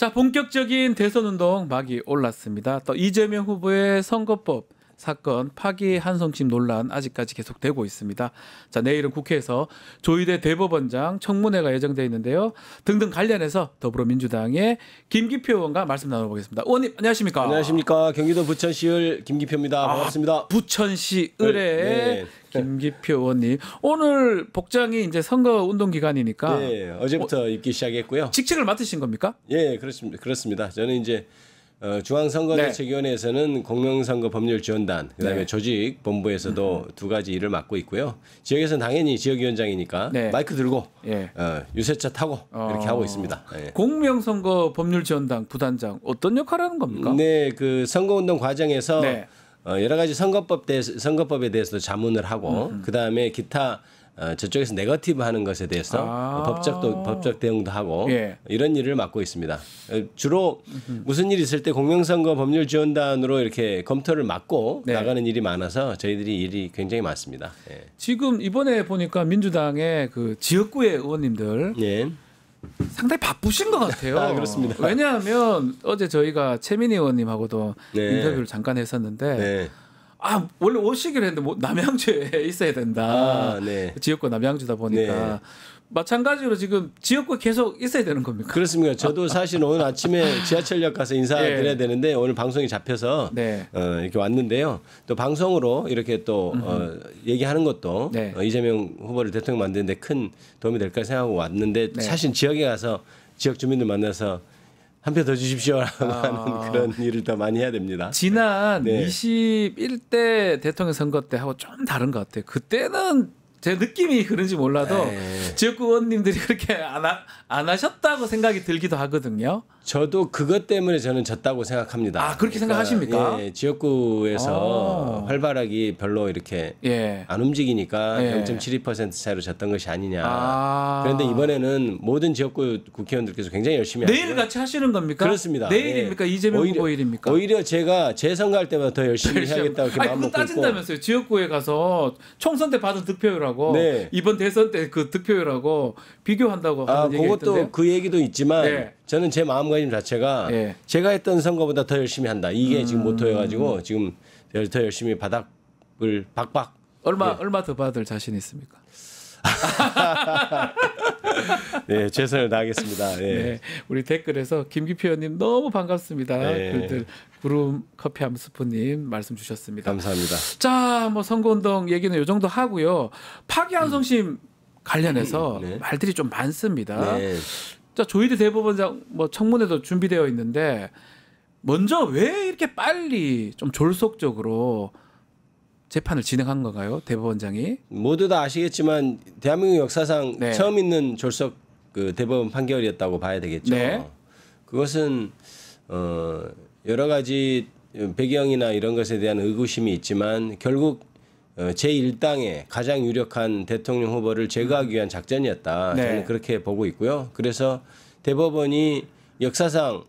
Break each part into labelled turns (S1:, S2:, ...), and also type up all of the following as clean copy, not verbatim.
S1: 자, 본격적인 대선 운동 막이 올랐습니다. 또 이재명 후보의 선거법 사건 파기 한성심 논란 아직까지 계속되고 있습니다. 자, 내일은 국회에서 조희대 대법원장 청문회가 예정되어 있는데요. 등등 관련해서 더불어민주당의 김기표 의원과 말씀 나눠보겠습니다. 의원님 안녕하십니까?
S2: 안녕하십니까? 경기도 부천시을 김기표입니다. 반갑습니다.
S1: 부천시 을의 김기표 의원님. 오늘 복장이 이제 선거 운동 기간이니까
S2: 네, 어제부터 입기 시작했고요.
S1: 직책을 맡으신 겁니까?
S2: 예, 그렇습니다. 저는 이제 중앙선거대책위원회에서는 공명선거 법률지원단, 그다음에 조직본부에서도 두 가지 일을 맡고 있고요. 지역에서는 당연히 지역위원장이니까 마이크 들고 유세차 타고 이렇게 하고 있습니다. 예.
S1: 공명선거 법률지원단 부단장 어떤 역할을 하는 겁니까?
S2: 네, 그 선거운동 과정에서 여러 가지 선거법에 대해서도 자문을 하고 그다음에 기타 저쪽에서 네거티브 하는 것에 대해서 법적 대응도 하고 이런 일을 맡고 있습니다. 주로 무슨 일이 있을 때 공명선거 법률지원단으로 이렇게 검토를 맡고 나가는 일이 많아서 저희들이 일이 굉장히 많습니다. 예.
S1: 지금 이번에 보니까 민주당의 그 지역구의 의원님들 상당히 바쁘신 것 같아요.
S2: 그렇습니다.
S1: 왜냐하면 어제 저희가 최민희 의원님하고도 인터뷰를 잠깐 했었는데 원래 오시기로 했는데 뭐 남양주에 있어야 된다. 지역구 남양주다 보니까 마찬가지로 지금 지역구에 계속 있어야 되는 겁니까?
S2: 그렇습니다. 저도 사실 오늘 아침에 지하철역 가서 인사드려야 되는데 오늘 방송이 잡혀서 이렇게 왔는데요. 또 방송으로 이렇게 또 얘기하는 것도 이재명 후보를 대통령 만드는데 큰 도움이 될까 생각하고 왔는데 사실 지역에 가서 지역 주민들 만나서 한 표 더 주십시오라고 하는 그런 일을 더 많이 해야 됩니다.
S1: 지난 21대 대통령 선거 때하고 좀 다른 것 같아요. 그때는 제 느낌이 그런지 몰라도 지역구 의원님들이 그렇게 안 하셨다고 생각이 들기도 하거든요.
S2: 저도 그것 때문에 저는 졌다고 생각합니다.
S1: 아, 그렇게 생각하십니까?
S2: 지역구에서 활발하게 별로 이렇게 안 움직이니까 0.72% 차이로 졌던 것이 아니냐. 그런데 이번에는 모든 지역구 국회의원들께서 굉장히 열심히 하고
S1: 내일 같이 하시는 겁니까?
S2: 그렇습니다.
S1: 내일입니까? 이재명 후보 일입니까?
S2: 오히려 제가 재선거할 때보다 더 열심히 해야겠다고 이렇게 마음 먹고 있고.
S1: 따진다면서요. 지역구에 가서 총선 때 받은 득표율하고 이번 대선 때 그 득표율하고 비교한다고 하는 얘기가 있던데요.
S2: 그것도 그 얘기도 있지만 저는 제 마음가짐 자체가 제가 했던 선거보다 더 열심히 한다. 이게 지금 모토여가지고 지금 더 열심히 바닥을 박박.
S1: 얼마 더 받을 자신 있습니까?
S2: 최선을 다하겠습니다.
S1: 우리 댓글에서 김기표 의원님 너무 반갑습니다. 글들 구름 커피 한 스푼님 말씀 주셨습니다.
S2: 감사합니다.
S1: 자, 뭐 선거운동 얘기는 이 정도 하고요. 파기 한성심 관련해서 말들이 좀 많습니다. 자, 조희대 대법원장 뭐 청문회도 준비되어 있는데 먼저 왜 이렇게 빨리 좀 졸속적으로 재판을 진행한 건가요, 대법원장이?
S2: 모두 다 아시겠지만 대한민국 역사상 처음 있는 졸속 그 대법원 판결이었다고 봐야 되겠죠. 그것은 여러 가지 배경이나 이런 것에 대한 의구심이 있지만 결국 제1당의 가장 유력한 대통령 후보를 제거하기 위한 작전이었다. 저는 그렇게 보고 있고요. 그래서 대법원이 역사상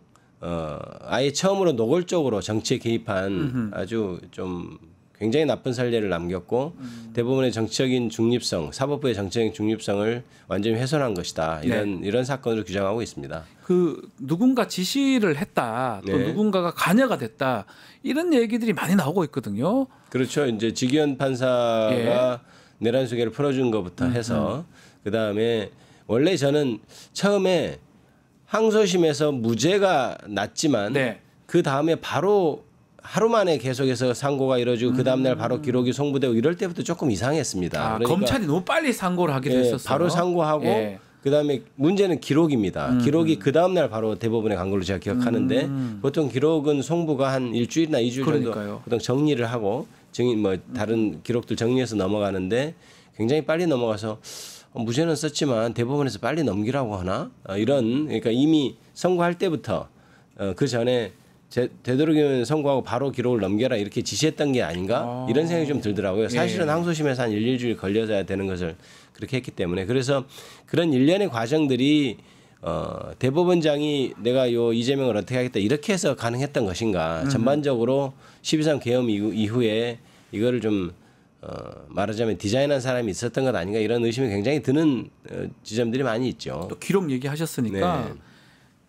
S2: 아예 처음으로 노골적으로 정치에 개입한 아주 좀 굉장히 나쁜 선례를 남겼고 대법원의 정치적인 중립성, 사법부의 정치적인 중립성을 완전히 훼손한 것이다. 이런 사건으로 규정하고 있습니다.
S1: 그 누군가 지시를 했다, 또 누군가가 관여가 됐다 이런 얘기들이 많이 나오고 있거든요.
S2: 그렇죠. 이제 직위원 판사가 내란 수계를 풀어준 것부터 해서 그 다음에 원래 저는 처음에 항소심에서 무죄가 났지만 그 다음에 바로 하루 만에 계속해서 상고가 이루어지고 그 다음날 바로 기록이 송부되고 이럴 때부터 조금 이상했습니다.
S1: 그러니까 검찰이 너무 빨리 상고를 하기도 했었어요.
S2: 바로 상고하고 그다음에 문제는 기록입니다. 기록이 그 다음날 바로 대법원에 간 걸로 제가 기억하는데 보통 기록은 송부가 한 일주일이나 2주일 정도 보통 정리를 하고 다른 기록들 정리해서 넘어가는데 굉장히 빨리 넘어가서 무죄는 썼지만 대법원에서 빨리 넘기라고 하나? 그러니까 이미 선고할 때부터 그 전에 되도록이면 선고하고 바로 기록을 넘겨라 이렇게 지시했던 게 아닌가 이런 생각이 좀 들더라고요. 사실은 항소심에서 한 1~2주일 걸려야 되는 것을 그렇게 했기 때문에 그래서 그런 일련의 과정들이 대법원장이 내가 이재명을 어떻게 하겠다 이렇게 해서 가능했던 것인가 전반적으로 12.3 계엄 이후에 이거를 좀 말하자면 디자인한 사람이 있었던 것 아닌가 이런 의심이 굉장히 드는 지점들이 많이 있죠.
S1: 또 기록 얘기하셨으니까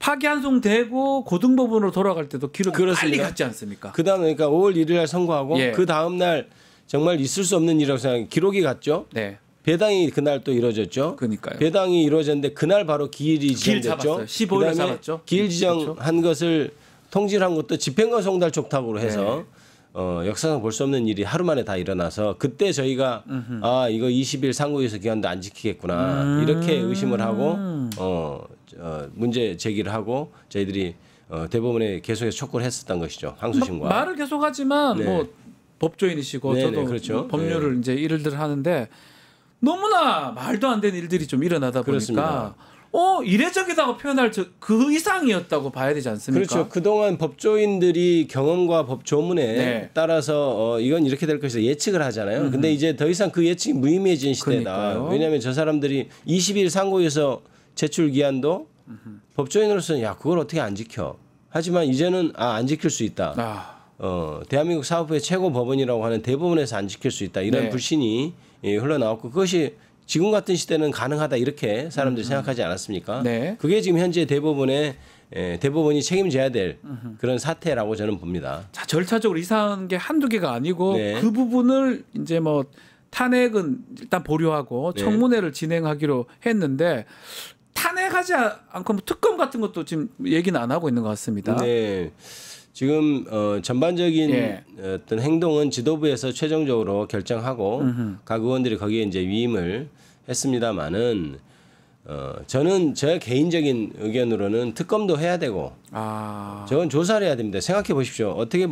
S1: 파기환송되고 고등법원으로 돌아갈 때도 기록이
S2: 그렇습니다.
S1: 빨리 갔지 않습니까?
S2: 그다음에 그러니까 5월 1일 날 선고하고
S1: 예.
S2: 그 다음 날 정말 있을 수 없는 일이라고 생각해 기록이 갔죠.
S1: 네.
S2: 배당이 그날 또 이루어졌죠.
S1: 그러니까요.
S2: 배당이 이루어졌는데 그날 바로 기일이
S1: 길
S2: 지정됐죠.
S1: 잡았어요. 15일
S2: 그다음에
S1: 잡았죠.
S2: 기일 지정한 것을 통지한 것도 집행관 송달 촉탁으로 해서 역사상 볼 수 없는 일이 하루 만에 다 일어나서 그때 저희가 아 이거 20일 상고유서 기한도 안 지키겠구나 이렇게 의심을 하고 문제 제기를 하고 저희들이 대법원에 계속해서 촉구를 했었던 것이죠. 항소심과
S1: 말을 계속하지만
S2: 네.
S1: 뭐 법조인이시고
S2: 네네,
S1: 저도
S2: 그렇죠.
S1: 법률을 이제 일들 하는데 너무나 말도 안 되는 일들이 좀 일어나다 보니까
S2: 그렇습니다.
S1: 이례적이라고 표현할 그 이상이었다고 봐야 되지 않습니까?
S2: 그렇죠. 그동안 법조인들이 경험과 법 조문에
S1: 네.
S2: 따라서 이건 이렇게 될 것이다 예측을 하잖아요. 근데 이제 더 이상 그 예측이 무의미해진 시대다.
S1: 그러니까요.
S2: 왜냐하면 저 사람들이 20일 상고에서 제출 기한도 법조인으로서는 야 그걸 어떻게 안 지켜. 하지만 이제는 안 지킬 수 있다. 대한민국 사법부의 최고 법원이라고 하는 대법원에서 안 지킬 수 있다. 이런
S1: 네.
S2: 불신이 흘러나왔고 그것이 지금 같은 시대는 가능하다 이렇게 사람들이 생각하지 않았습니까?
S1: 네.
S2: 그게 지금 현재 대법원이 책임져야 될 그런 사태라고 저는 봅니다.
S1: 자, 절차적으로 이상한 게 한두 개가 아니고
S2: 네.
S1: 그 부분을 이제 뭐 탄핵은 일단 보류하고
S2: 네.
S1: 청문회를 진행하기로 했는데 탄핵하지 않고 뭐 특검 같은 것도 지금 얘기는 안 하고 있는 것 같습니다.
S2: 네. 지금 전반적인
S1: 예.
S2: 어떤 행동은 지도부에서 최종적으로 결정하고 각 의원들이 거기에 이제 위임을 했습니다만은 저는 제 개인적인 의견으로는 특검도 해야 되고 저건 조사를 해야 됩니다. 생각해 보십시오. 어떻게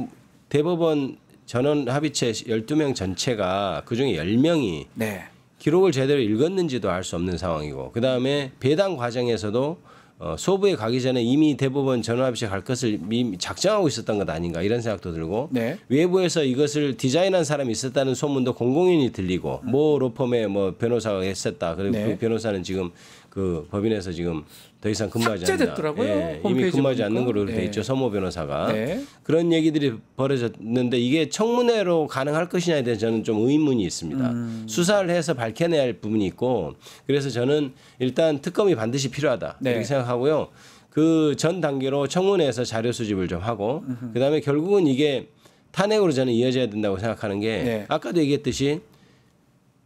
S2: 대법원 전원 합의체 12명 전체가 그중에 10명이
S1: 네.
S2: 기록을 제대로 읽었는지도 알 수 없는 상황이고 그다음에 배당 과정에서도 소부에 가기 전에 이미 대법원 전원합의체 갈 것을 이미 작정하고 있었던 것 아닌가 이런 생각도 들고
S1: 네.
S2: 외부에서 이것을 디자인한 사람이 있었다는 소문도 공공연히 들리고 모 로펌의 뭐 변호사가 했었다. 그리고
S1: 네.
S2: 그 변호사는 지금 그 법인에서 지금 더 이상 근무하지 않는다.
S1: 삭제됐더라고요.
S2: 예, 이미
S1: 홈페이지
S2: 근무하지
S1: 보니까.
S2: 않는 걸로 그렇게 돼
S1: 네.
S2: 있죠. 서모 변호사가.
S1: 네.
S2: 그런 얘기들이 벌어졌는데 이게 청문회로 가능할 것이냐에 대해서 저는 좀 의문이 있습니다. 수사를 해서 밝혀내야 할 부분이 있고 그래서 저는 일단 특검이 반드시 필요하다
S1: 네.
S2: 이렇게 생각하고요. 그 전 단계로 청문회에서 자료 수집을 좀 하고 그다음에 결국은 이게 탄핵으로 저는 이어져야 된다고 생각하는 게
S1: 네.
S2: 아까도 얘기했듯이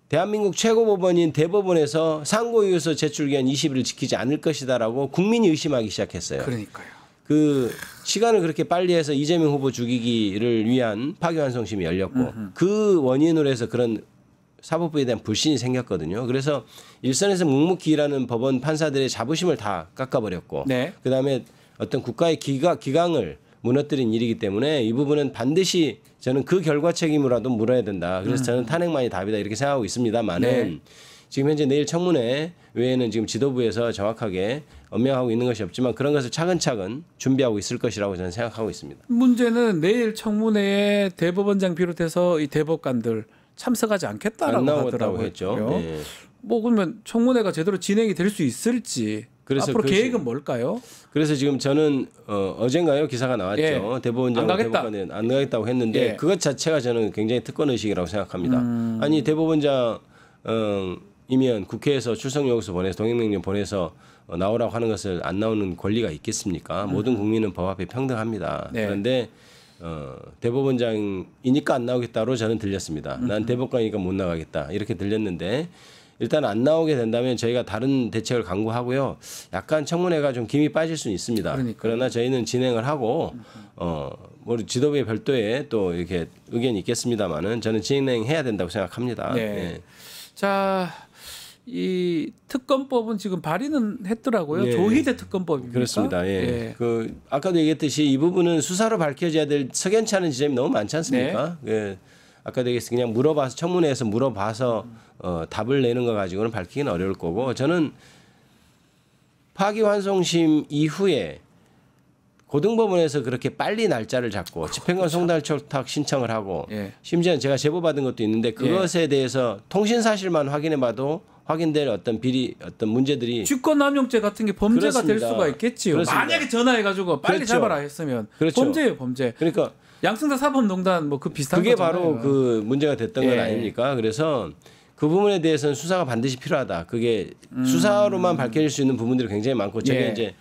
S2: 대한민국 최고법원인 대법원에서 상고유서 제출기한 20일을 지키지 않을 것이다라고 국민이 의심하기 시작했어요.
S1: 그러니까요.
S2: 그 시간을 그렇게 빨리 해서 이재명 후보 죽이기를 위한 파기환송심이 열렸고 그 원인으로 해서 그런 사법부에 대한 불신이 생겼거든요. 그래서 일선에서 묵묵히 일하는 법원 판사들의 자부심을 다 깎아버렸고
S1: 네.
S2: 그다음에 어떤 국가의 기강을 무너뜨린 일이기 때문에 이 부분은 반드시 저는 그 결과 책임으로라도 물어야 된다. 그래서 저는 탄핵만이 답이다 이렇게 생각하고 있습니다만은
S1: 네.
S2: 지금 현재 내일 청문회 외에는 지금 지도부에서 정확하게 언명하고 있는 것이 없지만 그런 것을 차근차근 준비하고 있을 것이라고 저는 생각하고 있습니다.
S1: 문제는 내일 청문회에 대법원장 비롯해서 이 대법관들 참석하지 않겠다라고
S2: 안 나오겠다고
S1: 하더라고요.
S2: 했죠. 네.
S1: 뭐 그러면 청문회가 제대로 진행이 될 수 있을지
S2: 그래서
S1: 앞으로
S2: 그것이-
S1: 계획은 뭘까요?
S2: 그래서 지금 저는 어젠가요 기사가 나왔죠.
S1: 예.
S2: 대법원장
S1: 안 가겠다.
S2: 대법관은 안 가겠다고 했는데
S1: 예.
S2: 그것 자체가 저는 굉장히 특권 의식이라고 생각합니다. 아니 대법원장 이면 국회에서 출석 요구서 보내서 동행명령 보내서 나오라고 하는 것을 안 나오는 권리가 있겠습니까? 모든 국민은 법 앞에 평등합니다.
S1: 네.
S2: 그런데 대법원장이니까 안 나오겠다로 저는 들렸습니다. 난 대법관이니까 못 나가겠다 이렇게 들렸는데 일단 안 나오게 된다면 저희가 다른 대책을 강구하고요. 약간 청문회가 좀 김이 빠질 수는 있습니다.
S1: 그러니까요.
S2: 그러나 저희는 진행을 하고 뭐 지도부의 별도의 또 이렇게 의견이 있겠습니다만은 저는 진행해야 된다고 생각합니다.
S1: 네.
S2: 예.
S1: 자, 이 특검법은 지금 발의는 했더라고요.
S2: 예.
S1: 조희대 특검법입니까?
S2: 그렇습니다. 예.
S1: 예.
S2: 그 아까도 얘기했듯이 이 부분은 수사로 밝혀져야 될 석연치 않은 지점이 너무 많지 않습니까?
S1: 네.
S2: 예. 아까도 얘기했듯이 그냥 물어봐서 청문회에서 물어봐서 답을 내는 거 가지고는 밝히기는 어려울 거고 저는 파기환송심 이후에 고등법원에서 그렇게 빨리 날짜를 잡고 집행관 송달 촉탁 신청을 하고
S1: 예.
S2: 심지어는 제가 제보 받은 것도 있는데 그것에 대해서 통신 사실만 확인해봐도 확인될 어떤 어떤 문제들이
S1: 직권남용죄 같은 게 범죄가 될
S2: 그렇습니다.
S1: 수가 있겠지요.
S2: 그렇습니다.
S1: 만약에 전화해가지고 빨리
S2: 그렇죠.
S1: 잡아라 했으면
S2: 그렇죠.
S1: 범죄예요, 범죄.
S2: 그러니까
S1: 양승태 사법농단 뭐 그 비슷한
S2: 그게
S1: 거잖아요.
S2: 바로 그 문제가 됐던
S1: 예.
S2: 건 아닙니까? 그래서 그 부분에 대해서는 수사가 반드시 필요하다. 그게 수사로만 밝혀질 수 있는 부분들이 굉장히 많고 저게
S1: 예.
S2: 이제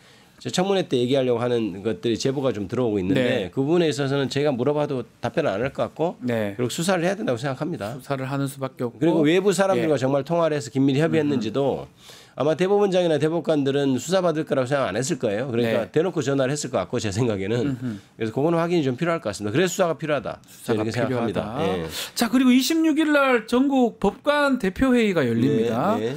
S2: 청문회 때 얘기하려고 하는 것들이 제보가 좀 들어오고 있는데
S1: 네.
S2: 그 부분에 있어서는 제가 물어봐도 답변을 안 할 것 같고
S1: 네.
S2: 그리고 수사를 해야 된다고 생각합니다.
S1: 수사를 하는 수밖에 없고
S2: 그리고 외부 사람들과 정말 통화를 해서 긴밀히 협의했는지도 아마 대법원장이나 대법관들은 수사받을 거라고 생각 안 했을 거예요. 그러니까
S1: 네.
S2: 대놓고 전화를 했을 것 같고 제 생각에는 그래서 그거는 확인이 좀 필요할 것 같습니다. 그래서 수사가 필요하다.
S1: 수사가
S2: 이렇게 생각합니다.
S1: 필요하다.
S2: 예.
S1: 자 그리고 26일 날 전국 법관 대표회의가 열립니다.
S2: 네, 네.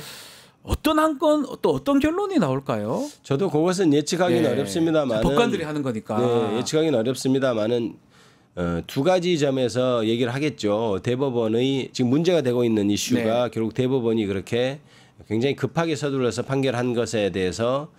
S1: 어떤 한 건 또 어떤 결론이 나올까요?
S2: 저도 그것은 예측하기는
S1: 네.
S2: 어렵습니다만
S1: 법관들이 하는 거니까.
S2: 네, 예측하기는 어렵습니다만은 두 가지 점에서 얘기를 하겠죠. 대법원의 지금 문제가 되고 있는 이슈가
S1: 네.
S2: 결국 대법원이 그렇게 굉장히 급하게 서둘러서 판결한 것에 대해서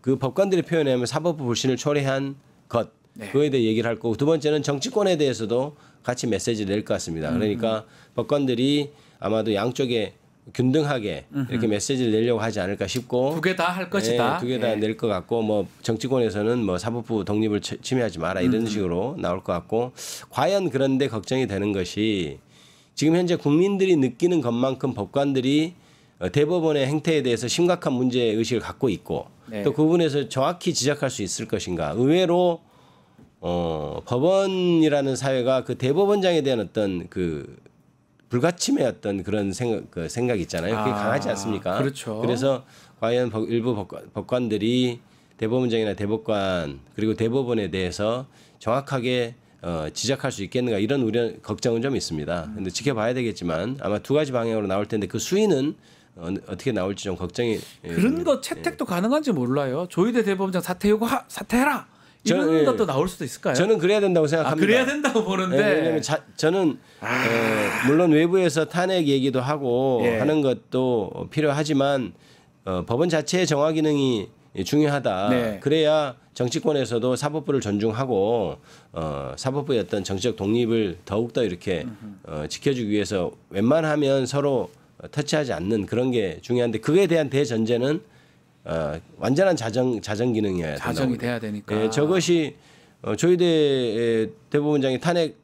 S2: 그 법관들의 표현에 의하면 사법부 불신을 초래한 것
S1: 네.
S2: 그거에 대해 얘기를 할 거고 두 번째는 정치권에 대해서도 같이 메시지를 낼 것 같습니다. 그러니까 법관들이 아마도 양쪽에 균등하게 이렇게 메시지를 내려고 하지 않을까 싶고
S1: 두 개 다 할 것이다.
S2: 두 개 다
S1: 예.
S2: 낼 것 같고 뭐 정치권에서는 뭐 사법부 독립을 침해하지 마라 이런 식으로 나올 것 같고 과연 그런데 걱정이 되는 것이 지금 현재 국민들이 느끼는 것만큼 법관들이 대법원의 행태에 대해서 심각한 문제 의식을 갖고 있고
S1: 네.
S2: 또 그 부분에서 정확히 지적할 수 있을 것인가. 의외로 법원이라는 사회가 그 대법원장에 대한 어떤 그 불가침의 어떤 그런 생각이 있잖아요. 그게 강하지 않습니까?
S1: 그렇죠.
S2: 그래서 과연 일부 법관들이 대법원장이나 대법관 그리고 대법원에 대해서 정확하게 지적할 수 있겠는가 이런 우려 걱정은 좀 있습니다. 그런데 지켜봐야 되겠지만 아마 두 가지 방향으로 나올 텐데 그 수위는 어떻게 나올지 좀 걱정이
S1: 그런 거 채택도 가능한지 몰라요. 조희대 대법원장 사퇴 요구 사퇴해라. 이런 것도 나올 수도 있을까요?
S2: 저는 그래야 된다고 생각합니다.
S1: 그래야 된다고 보는데.
S2: 네, 왜냐하면 저는 물론 외부에서 탄핵 얘기도 하고
S1: 예.
S2: 하는 것도 필요하지만 법원 자체의 정화 기능이 중요하다.
S1: 네.
S2: 그래야 정치권에서도 사법부를 존중하고 사법부의 어떤 정치적 독립을 더욱더 이렇게 지켜주기 위해서 웬만하면 서로 터치하지 않는 그런 게 중요한데 그에 대한 대전제는 완전한 자정 기능이어야 된다.
S1: 자정이 돼야 되니까.
S2: 네, 저것이 조희대 대법원장이 탄핵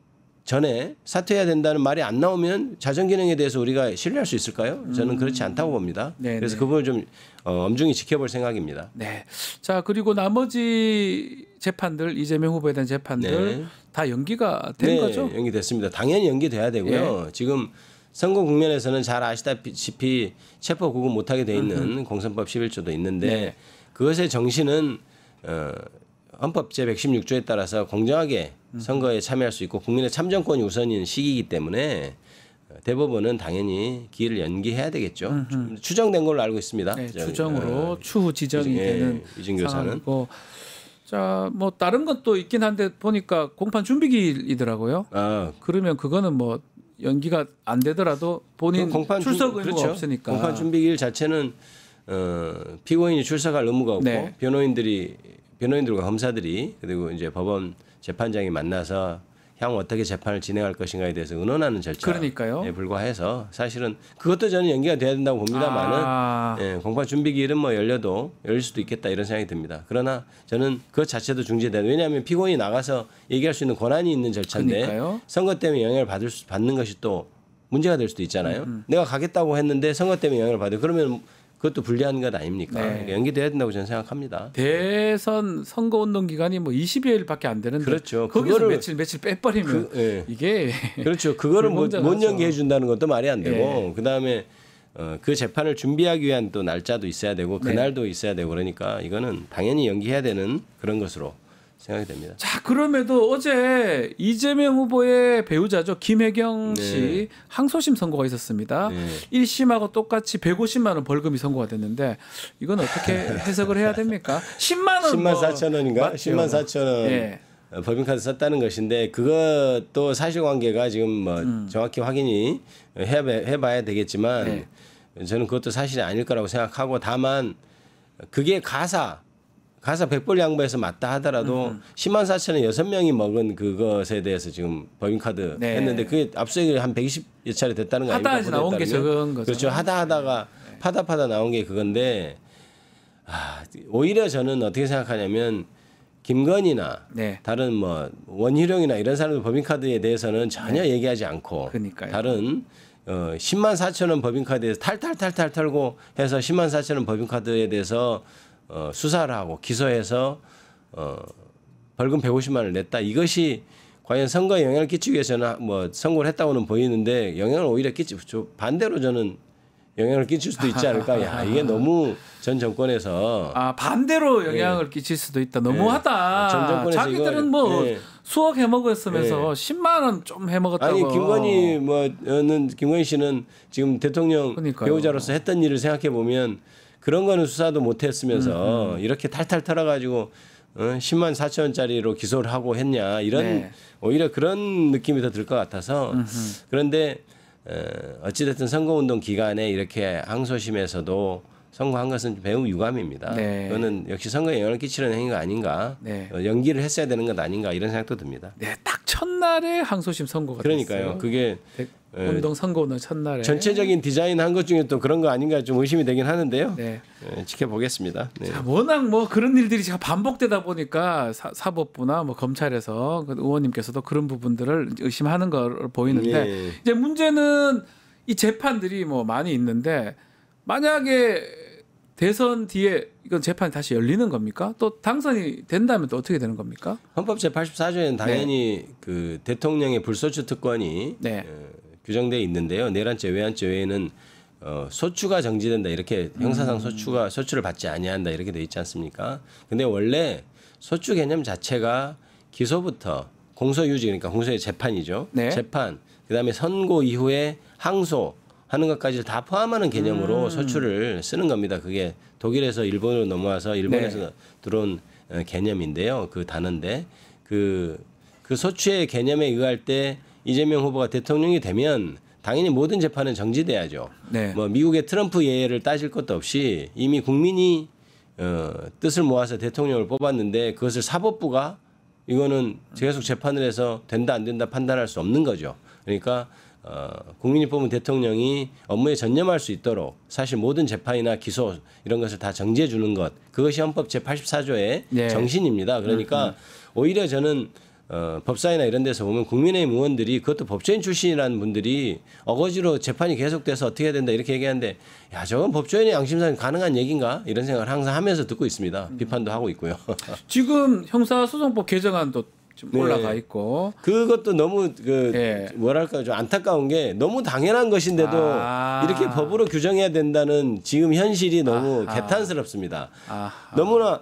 S2: 전에 사퇴해야 된다는 말이 안 나오면 자정 기능에 대해서 우리가 신뢰할 수 있을까요? 저는 그렇지 않다고 봅니다.
S1: 네네.
S2: 그래서 그 부분을 좀 엄중히 지켜볼 생각입니다.
S1: 네. 자 그리고 나머지 재판들 이재명 후보에 대한 재판들
S2: 네.
S1: 다 연기가 된 거죠?
S2: 연기됐습니다. 당연히 연기돼야 되고요. 지금 선거 국면에서는 잘 아시다시피 체포 구금 못하게 돼 있는 공선법 11조도 있는데
S1: 네.
S2: 그것의 정신은 헌법 제116조에 따라서 공정하게 선거에 참여할 수 있고 국민의 참정권이 우선인 시기이기 때문에 대법원은 당연히 기일을 연기해야 되겠죠. 추정된 걸로 알고 있습니다.
S1: 네, 추정으로 추후 지정이
S2: 예,
S1: 되는
S2: 유진교사는.
S1: 상황이고. 자, 뭐 다른 것도 있긴 한데 보니까 공판 준비기일이더라고요. 그러면 그거는 뭐 연기가 안 되더라도 본인 출석 의무가
S2: 그렇죠.
S1: 없으니까.
S2: 공판 준비기일 자체는 피고인이 출석할 의무가 없고
S1: 네.
S2: 변호인들과 검사들이 그리고 이제 법원 재판장이 만나서 향후 어떻게 재판을 진행할 것인가에 대해서 의논하는 절차에
S1: 그러니까요.
S2: 불과해서 사실은 그것도 저는 연기가 돼야 된다고 봅니다만은 공판 준비기일은 뭐 열릴 수도 있겠다 이런 생각이 듭니다. 그러나 저는 그것 자체도 중지돼야 돼요. 왜냐하면 피고인이 나가서 얘기할 수 있는 권한이 있는 절차인데
S1: 그러니까요.
S2: 선거 때문에 영향을 받는 것이 또 문제가 될 수도 있잖아요. 내가 가겠다고 했는데 선거 때문에 영향을 받아요. 그러면 그것도 불리한 것 아닙니까?
S1: 네.
S2: 그러니까 연기돼야 된다고 저는 생각합니다.
S1: 대선 선거 운동 기간이 뭐 20여일밖에 안 되는데
S2: 그렇죠.
S1: 거기서
S2: 그거를
S1: 며칠 빼버리면 이게
S2: 그렇죠. 그거를 못
S1: 불공정하죠.
S2: 연기해 준다는 것도 말이 안 되고 그다음에 그 재판을 준비하기 위한 또 날짜도 있어야 되고 그날도 있어야 되고 그러니까 이거는 당연히 연기해야 되는 그런 것으로 생각이 됩니다.
S1: 자, 그럼에도 어제 이재명 후보의 배우자죠. 김혜경 씨 항소심 선고가 있었습니다. 1심하고 똑같이 150만 원 벌금이 선고가 됐는데 이건 어떻게 해석을 해야 됩니까? 10만 원
S2: 10만 4천 원인가?
S1: 맞죠?
S2: 10만 4천 원
S1: 예.
S2: 법인카드 썼다는 것인데 그것도 사실관계가 지금 뭐 정확히 확인이 해봐야 되겠지만 저는 그것도 사실이 아닐 거라고 생각하고 다만 그게 가사 100불 양보해서 맞다 하더라도 10만 4천에 6명이 먹은 그것에 대해서 지금 법인카드 했는데 그게 압수수색이 한 120여 차례 됐다는 거 아닙니까?
S1: 하다 나온 게 적은 거죠.
S2: 그렇죠. 하다가 파다 나온 게 그건데 오히려 저는 어떻게 생각하냐면 김건희나 다른 뭐 원희룡이나 이런 사람들 법인카드에 대해서는 전혀 얘기하지 않고
S1: 그러니까요.
S2: 다른 10만 4천 원 법인카드에서 탈탈 털고 해서 10만 4천 원 법인카드에 대해서 수사를 하고 기소해서 벌금 150만 원을 냈다. 이것이 과연 선거에 영향을 끼치기 위해서는 뭐 선고를 했다고는 보이는데 영향을 오히려 반대로 저는 영향을 끼칠 수도 있지 않을까. 야, 이게 너무 전 정권에서
S1: 반대로 영향을 끼칠 수도 있다. 너무하다.
S2: 전 정권에서
S1: 자기들은 뭐 수억 해먹었으면서 10만 원 좀 해먹었다고.
S2: 아니 김건희 씨는 지금 대통령 배우자로서 했던 일을 생각해 보면 그런 거는 수사도 못했으면서 이렇게 탈탈 털어가지고 10만 4천 원짜리로 기소를 하고 했냐 이런 오히려 그런 느낌이 더 들 것 같아서 그런데 어찌됐든 선거운동 기간에 이렇게 항소심에서도 선고한 것은 매우 유감입니다. 그거는 역시 선거에 영향을 끼치는 행위가 아닌가 연기를 했어야 되는 것 아닌가 이런 생각도 듭니다.
S1: 딱 첫날에 항소심 선고가
S2: 그러니까요.
S1: 됐어요.
S2: 그게
S1: 운동 선거운동 첫날에
S2: 전체적인 디자인 한 것 중에 또 그런 거 아닌가 좀 의심이 되긴 하는데요. 지켜보겠습니다.
S1: 자, 워낙 뭐 그런 일들이 지금 반복되다 보니까 사법부나 뭐 검찰에서 그 의원님께서도 그런 부분들을 의심하는 걸 보이는데 이제 문제는 이 재판들이 뭐 많이 있는데 만약에 대선 뒤에 이건 재판이 다시 열리는 겁니까? 또 당선이 된다면 또 어떻게 되는 겁니까?
S2: 헌법 제84조에는 당연히 그 대통령의 불소추 특권이 규정되어 있는데요. 내란죄, 외환죄 외에는 소추가 정지된다 이렇게 형사상 소추를 받지 아니한다 이렇게 돼 있지 않습니까? 근데 원래 소추 개념 자체가 기소부터 공소유지 그러니까 공소의 재판이죠. 재판 그다음에 선고 이후에 항소 하는 것까지 다 포함하는 개념으로 소추를 쓰는 겁니다. 그게 독일에서 일본으로 넘어와서 일본에서 들어온 개념인데요. 그 단어인데 그 소추의 개념에 의할 때 이재명 후보가 대통령이 되면 당연히 모든 재판은 정지돼야죠. 뭐 미국의 트럼프 예를 따질 것도 없이 이미 국민이 뜻을 모아서 대통령을 뽑았는데 그것을 사법부가 이거는 계속 재판을 해서 된다 안 된다 판단할 수 없는 거죠. 그러니까 국민이 뽑은 대통령이 업무에 전념할 수 있도록 사실 모든 재판이나 기소 이런 것을 다 정지해 주는 것 그것이 헌법 제84조의 정신입니다. 그러니까 오히려 저는 법사위나 이런 데서 보면 국민의힘 의원들이 그것도 법조인 출신이라는 분들이 어거지로 재판이 계속돼서 어떻게 해야 된다 이렇게 얘기하는데 야 저건 법조인의 양심상 가능한 얘기인가 이런 생각을 항상 하면서 듣고 있습니다. 비판도 하고 있고요. 지금
S1: 형사소송법 개정안도 좀 올라가 있고
S2: 그것도 너무 뭐랄까 좀 안타까운 게 너무 당연한 것인데도 이렇게 법으로 규정해야 된다는 지금 현실이 너무 개탄스럽습니다. 너무나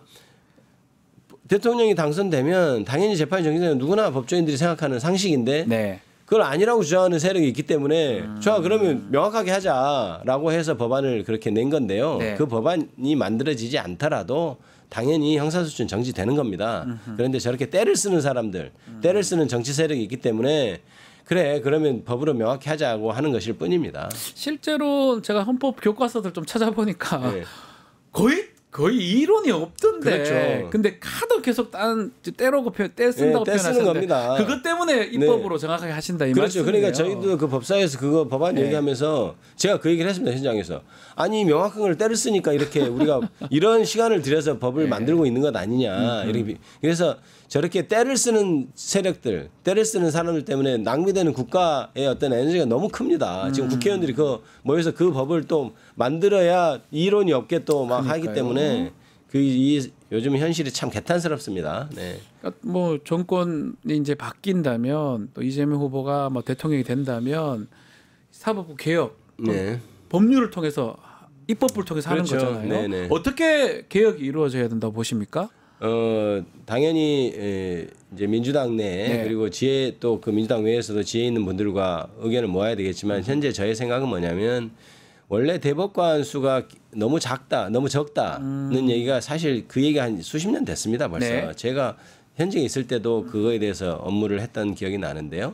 S2: 대통령이 당선되면 당연히 재판이 정지되면 누구나 법조인들이 생각하는 상식인데 그걸 아니라고 주장하는 세력이 있기 때문에 좋아 그러면 명확하게 하자라고 해서 법안을 그렇게 낸 건데요. 그 법안이 만들어지지 않더라도 당연히 형사소추는 정지되는 겁니다. 그런데 저렇게 때를 쓰는 사람들, 때를 쓰는 정치 세력이 있기 때문에 그래 그러면 법으로 명확히 하자고 하는 것일 뿐입니다.
S1: 실제로 제가 헌법 교과서들 좀 찾아보니까 거의 이론이 없던데. 근데 하도 계속 때로 때 쓴다고 표현하시는데
S2: 겁니다.
S1: 그것 때문에 입법으로 정확하게 하신다 이 말씀이에요.
S2: 그러니까 저희도 그 법사위에서 그거 법안 얘기하면서 제가 그 얘기를 했습니다. 현장에서. 아니 명확한 걸 때를 쓰니까 이렇게 우리가 이런 시간을 들여서 법을 만들고 있는 것 아니냐. 이렇게 그래서 저렇게 때를 쓰는 세력들, 때를 쓰는 사람들 때문에 낭비되는 국가의 어떤 에너지가 너무 큽니다. 지금 국회의원들이 모여서 그 법을 또 만들어야 이론이 없게 또 막 하기 때문에 이 요즘 현실이 참 개탄스럽습니다.
S1: 그러니까 뭐 정권이 이제 바뀐다면 또 이재명 후보가 뭐 대통령이 된다면 사법부 개혁, 법률을 통해서 입법부를 통해서 하는 거잖아요. 어떻게 개혁이 이루어져야 된다고 보십니까?
S2: 당연히 이제 민주당 내 그리고 지혜 또 그 민주당 외에서도 지혜 있는 분들과 의견을 모아야 되겠지만 현재 저의 생각은 뭐냐면 원래 대법관 수가 너무 작다, 너무 적다는 얘기가 사실 그 얘기가 한 수십 년 됐습니다 벌써. 제가 현직에 있을 때도 그거에 대해서 업무를 했던 기억이 나는데요.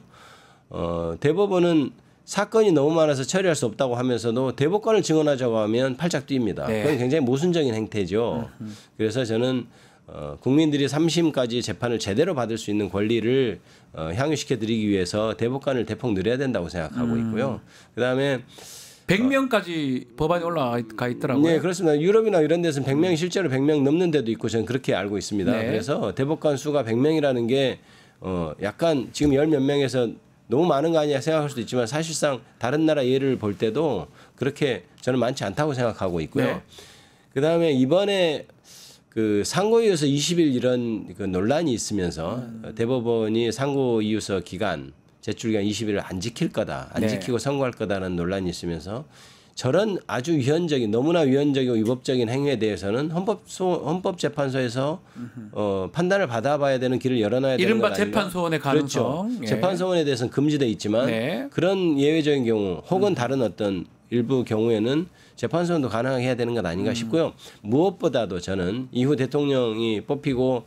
S2: 대법원은 사건이 너무 많아서 처리할 수 없다고 하면서도 대법관을 증언하자고 하면 팔짝 뜁니다. 그건 굉장히 모순적인 행태죠. 그래서 저는 국민들이 3심까지 재판을 제대로 받을 수 있는 권리를 향유시켜 드리기 위해서 대법관을 대폭 늘려야 된다고 생각하고 있고요. 그다음에
S1: 100명까지 법안이 올라가 있더라고요.
S2: 네, 그렇습니다. 유럽이나 이런 데서는 100명 실제로 100명 넘는 데도 있고 저는 그렇게 알고 있습니다. 그래서 대법관 수가 100명이라는 게 약간 지금 10몇 명에서 너무 많은 거 아니냐 생각할 수도 있지만 사실상 다른 나라 예를 볼 때도 그렇게 저는 많지 않다고 생각하고 있고요. 그다음에 이번에 그 상고이유서 20일 이런 그 논란이 있으면서 대법원이 상고이유서 기간 제출 기간 20일을 안 지킬 거다, 안
S1: 네.
S2: 지키고 선고할 거다라는 논란이 있으면서 저런 아주 위헌적인 너무나 위헌적이고 위법적인 행위에 대해서는 헌법재판소에서 판단을 받아봐야 되는 길을 열어놔야 되는
S1: 이른바
S2: 건 아닌가?
S1: 재판소원의 가능성.
S2: 그렇죠.
S1: 예.
S2: 재판소원에 대해서는 금지돼 있지만
S1: 네.
S2: 그런 예외적인 경우 혹은 다른 어떤 일부 경우에는 재판소원도 가능하게 해야 되는 것 아닌가 싶고요. 무엇보다도 저는 이후 대통령이 뽑히고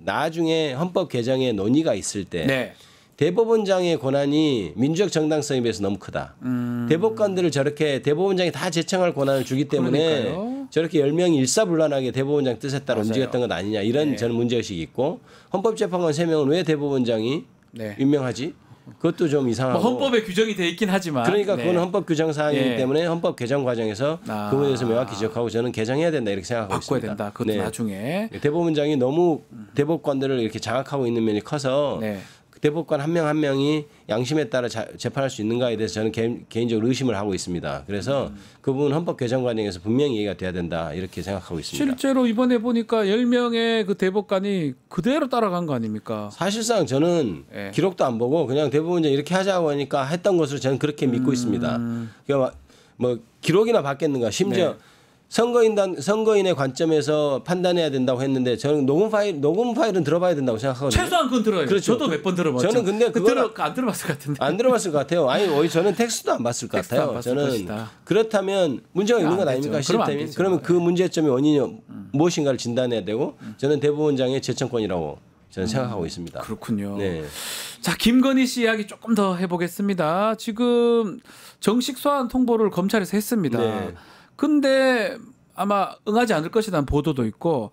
S2: 나중에 헌법 개정의 논의가 있을 때
S1: 네.
S2: 대법원장의 권한이 민주적 정당성에 비해서 너무 크다. 대법관들을 저렇게 대법원장이 다 제청할 권한을 주기 때문에
S1: 그러니까요.
S2: 저렇게 10명이 일사불란하게 대법원장 뜻에 따라
S1: 맞아요.
S2: 움직였던 것 아니냐 이런
S1: 네.
S2: 저는 문제의식이 있고 헌법재판관 3명은 왜 대법원장이
S1: 네.
S2: 임명하지? 그것도 좀 이상하고
S1: 뭐 헌법에 규정이 돼 있긴 하지만
S2: 그러니까
S1: 네.
S2: 그건 헌법 규정 사항이기
S1: 네.
S2: 때문에 헌법 개정 과정에서
S1: 아.
S2: 그 부분에 대해서 명확히 지적하고 저는 개정해야 된다 이렇게 생각하고
S1: 바꿔야
S2: 있습니다.
S1: 된다. 그것도
S2: 네.
S1: 나중에.
S2: 대법원장이 너무 대법관들을 이렇게 장악하고 있는 면이 커서
S1: 네.
S2: 대법관 한 명 한 명이 양심에 따라 재판할 수 있는가에 대해서 저는 개인적으로 의심을 하고 있습니다. 그래서 그 부분 헌법 개정 과정에서 분명히 얘기가 돼야 된다 이렇게 생각하고 있습니다.
S1: 실제로 이번에 보니까 10명의 그 대법관이 그대로 따라간 거 아닙니까?
S2: 사실상 저는
S1: 예.
S2: 기록도 안 보고 그냥 대법원장이 이렇게 하자고 하니까 했던 것으로 저는 그렇게 믿고 있습니다. 그러니까 뭐 기록이나 받겠는가 심지어
S1: 네.
S2: 선거인의 관점에서 판단해야 된다고 했는데 저는 녹음 파일은 들어봐야 된다고 생각하거든요.
S1: 최소한 그건 들어요.
S2: 그렇죠.
S1: 저도 몇 번 들어봤죠.
S2: 저는 근데 그걸
S1: 안 들어봤을 것 같은데.
S2: 안 들어봤을 것 같아요. 아니, 오히려 저는 텍스트도 안 봤을 것
S1: 텍스트도 안
S2: 같아요.
S1: 봤을
S2: 저는
S1: 것이다.
S2: 그렇다면 문제가 있는 건
S1: 안
S2: 아닙니까?
S1: 되죠. 그러면 안
S2: 시스템이.
S1: 되죠.
S2: 그러면 그 문제점의 원인이 무엇인가를 진단해야 되고 저는 대법원장의 제청권이라고 저는 생각하고 있습니다.
S1: 그렇군요.
S2: 네.
S1: 자, 김건희 씨 이야기 조금 더 해보겠습니다. 지금 정식 소환 통보를 검찰에서 했습니다.
S2: 네.
S1: 근데 아마 응하지 않을 것이라는 보도도 있고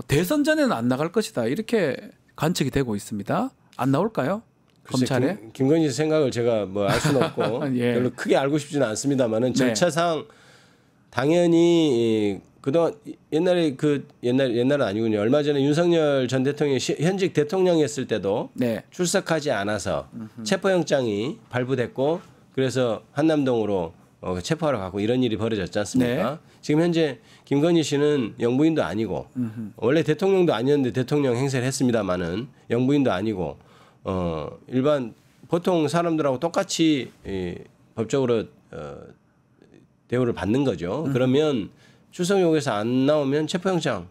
S1: 대선 전에는 안 나갈 것이다 이렇게 관측이 되고 있습니다. 안 나올까요?
S2: 글쎄,
S1: 검찰에?
S2: 김건희 씨 생각을 제가 뭐 알 수는 없고
S1: 예.
S2: 별로 크게 알고 싶지는 않습니다만은
S1: 네.
S2: 절차상 당연히 그동안 옛날은 아니군요. 얼마 전에 윤석열 전 대통령이 현직 대통령이었을 때도
S1: 네.
S2: 출석하지 않아서 체포영장이 발부됐고 그래서 한남동으로 체포하러 가고 이런 일이 벌어졌지 않습니까?
S1: 네.
S2: 지금 현재 김건희 씨는 영부인도 아니고 원래 대통령도 아니었는데 대통령 행세를 했습니다마는 영부인도 아니고 일반 보통 사람들하고 똑같이 법적으로 대우를 받는 거죠. 그러면 출석 요구에서 안 나오면 체포영장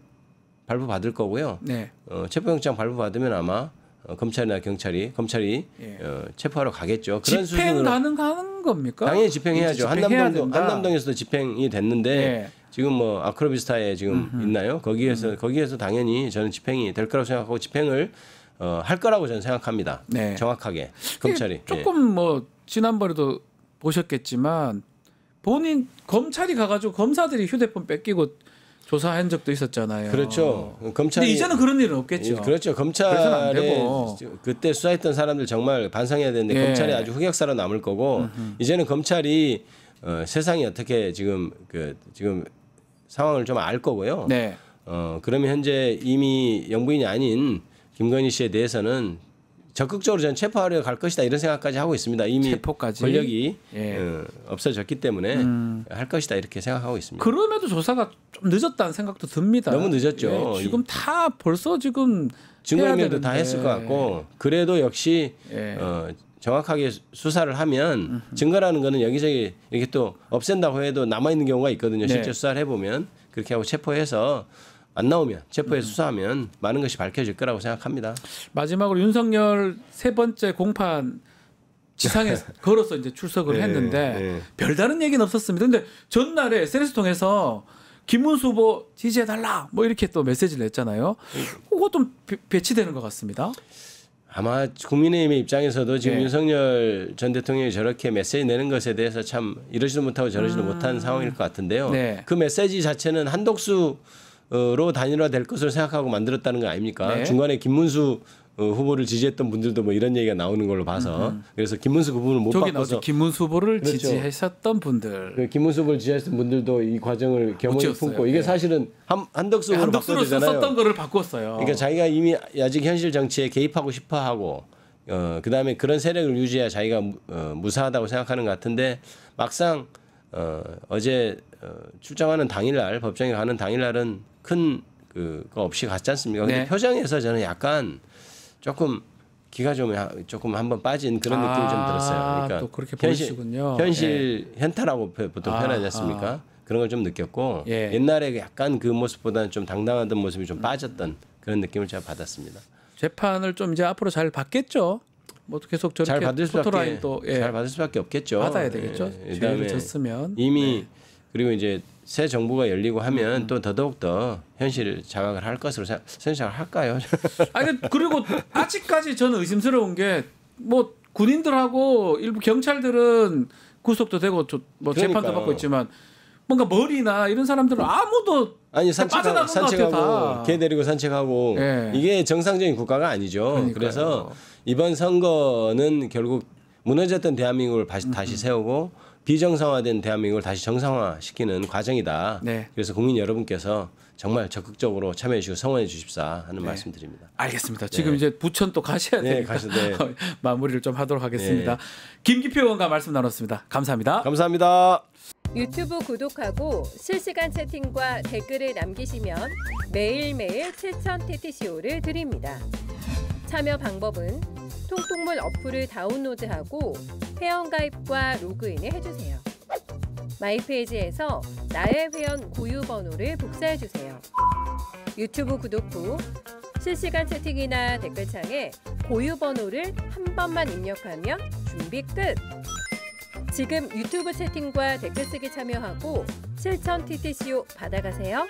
S2: 발부 받을 거고요.
S1: 네.
S2: 체포영장 발부 받으면 아마 검찰이
S1: 예.
S2: 체포하러 가겠죠. 그런
S1: 집행
S2: 수준으로
S1: 가능한 겁니까?
S2: 당연히 집행해야죠.
S1: 집행해야
S2: 한남동도
S1: 된다.
S2: 한남동에서도 집행이 됐는데
S1: 예.
S2: 지금 뭐 아크로비스타에 지금 있나요? 거기에서 당연히 저는 집행이 될 거라고 생각하고 집행을 할 거라고 저는 생각합니다.
S1: 네.
S2: 정확하게 검찰이
S1: 조금 뭐 지난번에도 보셨겠지만 본인 검찰이 가가지고 검사들이 휴대폰 뺏기고 조사한 적도 있었잖아요.
S2: 그렇죠. 검찰이
S1: 근데 이제는 그런 일은 없겠죠.
S2: 그렇죠.
S1: 그래서는 안
S2: 검찰에
S1: 되고.
S2: 그때 수사했던 사람들 정말 반성해야 되는데
S1: 예.
S2: 검찰이 아주 흑역사로 남을 거고 이제는 검찰이 세상이 어떻게 지금 상황을 좀 알 거고요.
S1: 네.
S2: 그러면 현재 이미 영부인이 아닌 김건희 씨에 대해서는 적극적으로 저는 체포하려 갈 것이다 이런 생각까지 하고 있습니다. 이미
S1: 체포까지?
S2: 권력이
S1: 예.
S2: 없어졌기 때문에 할 것이다 이렇게 생각하고 있습니다.
S1: 그럼에도 조사가 좀 늦었다는 생각도 듭니다.
S2: 너무 늦었죠.
S1: 예, 지금 다 벌써 지금
S2: 증거인멸도 다 했을 것 같고 그래도 역시
S1: 예.
S2: 정확하게 수사를 하면 증거라는 거는 여기저기 이렇게 또 없앤다고 해도 남아 있는 경우가 있거든요.
S1: 네.
S2: 실제 수사를 해보면 그렇게 하고 체포해서 안 나오면 체포해서 수사하면 많은 것이 밝혀질 거라고 생각합니다.
S1: 마지막으로 윤석열 세 번째 공판 지상에 걸어서 이제 출석을
S2: 네,
S1: 했는데
S2: 네.
S1: 별다른 얘기는 없었습니다. 근데 전날에 SNS 통해서 김문수 후보 지지해달라 뭐 이렇게 또 메시지를 냈잖아요. 그거 좀 배치되는 것 같습니다.
S2: 아마 국민의힘의 입장에서도 지금
S1: 네.
S2: 윤석열 전 대통령이 저렇게 메시지 내는 것에 대해서 참 이러지도 못하고 저러지도 못한 상황일 것 같은데요.
S1: 네.
S2: 그 메시지 자체는 한독수로 단일화될 것으로 생각하고 만들었다는 거 아닙니까?
S1: 네.
S2: 중간에 김문수 후보를 지지했던 분들도 뭐 이런 얘기가 나오는 걸로 봐서 그래서 김문수 그 부분을 못
S1: 저기
S2: 바꿔서
S1: 나오죠. 김문수 후보를
S2: 그렇죠.
S1: 지지하셨던 분들.
S2: 그 김문수 후보를 지지했던 분들도 이 과정을 겸허히
S1: 지었어요.
S2: 품고 이게
S1: 네.
S2: 사실은 한덕수 후보로
S1: 한덕수로
S2: 바꿔야 되잖아요.
S1: 썼던 거를 바꿨어요.
S2: 그러니까 자기가 이미 아직 현실 정치에 개입하고 싶어하고 그다음에 그런 세력을 유지해야 자기가 무사하다고 생각하는 것 같은데 막상 어제 출정하는 당일날 법정에 가는 당일날은 큰 그거 없이 갔지 않습니까? 근데
S1: 네.
S2: 표정에서 저는 약간 조금 기가 조금 한번 빠진 그런 느낌이 좀 들었어요. 그러니까
S1: 또 그렇게 보이시군요.
S2: 현실 현타라고 보통 표현하지 않습니까? 그런 걸 좀 느꼈고
S1: 예.
S2: 옛날에 약간 그 모습보다는 좀 당당하던 모습이 좀 빠졌던 그런 느낌을 제가 받았습니다.
S1: 재판을 좀 이제 앞으로 잘 받겠죠. 뭐 계속 저렇게
S2: 잘 받을 수밖에 잘 받을 수밖에 없겠죠.
S1: 받아야 되겠죠. 죄를 졌으면
S2: 이미 그리고 이제 새 정부가 열리고 하면 또 더더욱 더 현실 자각을 할 것으로 생각을 할까요?
S1: 아니 그리고 아직까지 저는 의심스러운 게 뭐 군인들하고 일부 경찰들은 구속도 되고 뭐 재판도 받고 있지만 뭔가 머리나 이런 사람들은 아무도
S2: 아니 산책하고 개 데리고 산책하고
S1: 예.
S2: 이게 정상적인 국가가 아니죠.
S1: 그러니까요.
S2: 그래서 이번 선거는 결국 무너졌던 대한민국을 다시 세우고 비정상화된 대한민국을 다시 정상화시키는 과정이다.
S1: 네.
S2: 그래서 국민 여러분께서 정말 적극적으로 참여해 주시고 성원해 주십사 하는
S1: 네.
S2: 말씀드립니다.
S1: 알겠습니다. 지금 이제 부천 또 가셔야 되니까 마무리를 좀 하도록 하겠습니다.
S2: 네.
S1: 김기표 의원과 말씀 나눴습니다. 감사합니다.
S2: 감사합니다.
S3: 유튜브 구독하고 실시간 채팅과 댓글을 남기시면 매일매일 7천 TTCO를 드립니다. 참여 방법은 통통물 어플을 다운로드하고 회원가입과 로그인을 해주세요. 마이페이지에서 나의 회원 고유 번호를 복사해주세요. 유튜브 구독 후 실시간 채팅이나 댓글창에 고유 번호를 한 번만 입력하면 준비 끝! 지금 유튜브 채팅과 댓글 쓰기 참여하고 실천 TTCO 받아가세요.